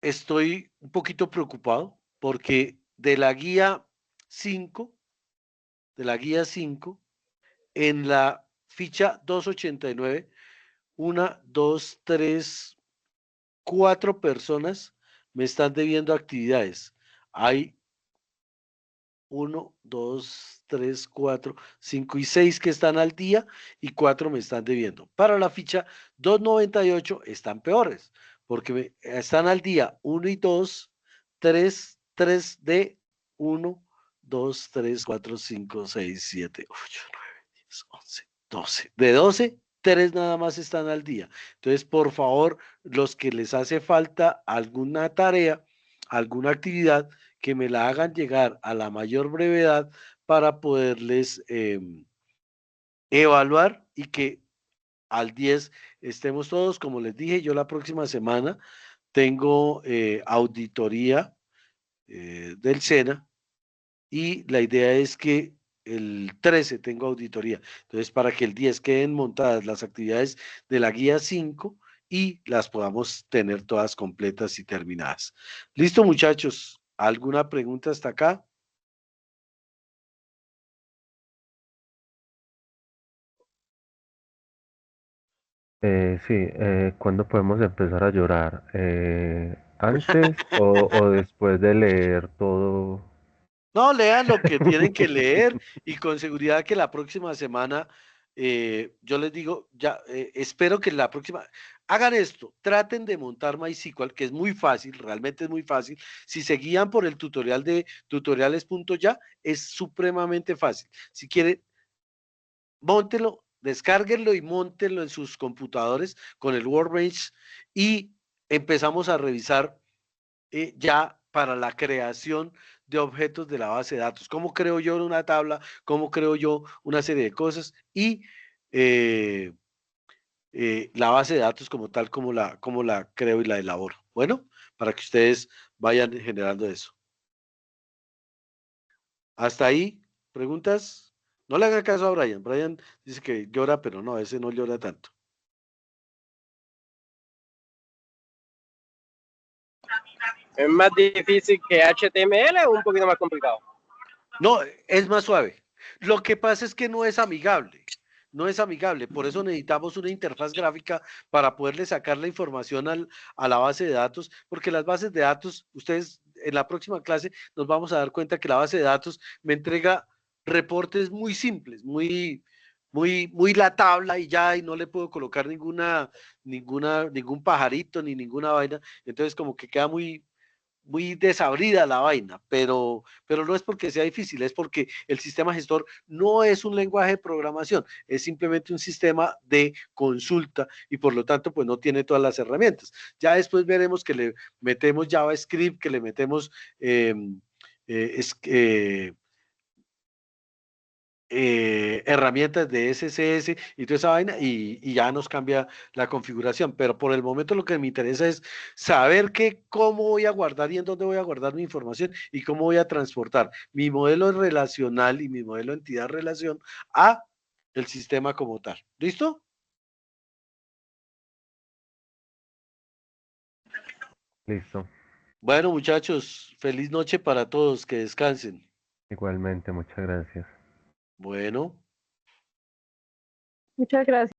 estoy un poquito preocupado porque de la guía 5 en la ficha 289, 4 personas me están debiendo actividades. Hay 1, 2, 3, 4, 5 y 6 que están al día y 4 me están debiendo. Para la ficha 298 están peores, porque están al día 1 y 2, 3 de 1, 2, 3, 4, 5, 6, 7, 8, 9, 10, 11, 12. De 12, 3 nada más están al día. Entonces, por favor, los que les hace falta alguna tarea, alguna actividad, que me la hagan llegar a la mayor brevedad para poderles evaluar y que al 10 estemos todos. Como les dije, yo la próxima semana tengo auditoría del SENA, y la idea es que el 13 tengo auditoría. Entonces, para que el 10 queden montadas las actividades de la guía 5 y las podamos tener todas completas y terminadas. Listo, muchachos. ¿Alguna pregunta hasta acá? Sí, ¿cuándo podemos empezar a llorar? ¿Antes o después de leer todo? No, lean lo que tienen que leer y con seguridad que la próxima semana, yo les digo, ya, espero que la próxima, hagan esto, traten de montar MySQL, que es muy fácil, realmente es muy fácil. Si se guían por el tutorial de tutoriales.ya, es supremamente fácil. Si quieren, móntelo, descárguenlo y móntenlo en sus computadores con el Workbench y empezamos a revisar ya para la creación de objetos de la base de datos. ¿Cómo creo yo una tabla? ¿Cómo creo yo una serie de cosas? Y eh, la base de datos como tal, como la creo y la elaboro. Bueno, para que ustedes vayan generando eso. Hasta ahí, preguntas. No le haga caso a Brian. Brian dice que llora, pero no, ese no llora tanto. ¿Es más difícil que HTML o un poquito más complicado? No, es más suave. Lo que pasa es que no es amigable. No es amigable. Por eso necesitamos una interfaz gráfica para poderle sacar la información a la base de datos, porque las bases de datos, ustedes en la próxima clase nos vamos a dar cuenta que la base de datos me entrega reportes muy simples, muy la tabla y ya, y no le puedo colocar ningún pajarito ni ninguna vaina. Entonces como que queda muy desabrida la vaina, pero no es porque sea difícil, es porque el sistema gestor no es un lenguaje de programación, es simplemente un sistema de consulta y por lo tanto pues no tiene todas las herramientas. Ya después veremos que le metemos JavaScript, que le metemos eh, eh, herramientas de SCS y toda esa vaina y ya nos cambia la configuración. Pero por el momento lo que me interesa es saber cómo voy a guardar y en dónde voy a guardar mi información y cómo voy a transportar mi modelo relacional y mi modelo entidad-relación a el sistema como tal. ¿Listo? Listo. Bueno, muchachos, feliz noche para todos, que descansen. Igualmente, muchas gracias. Bueno. Muchas gracias.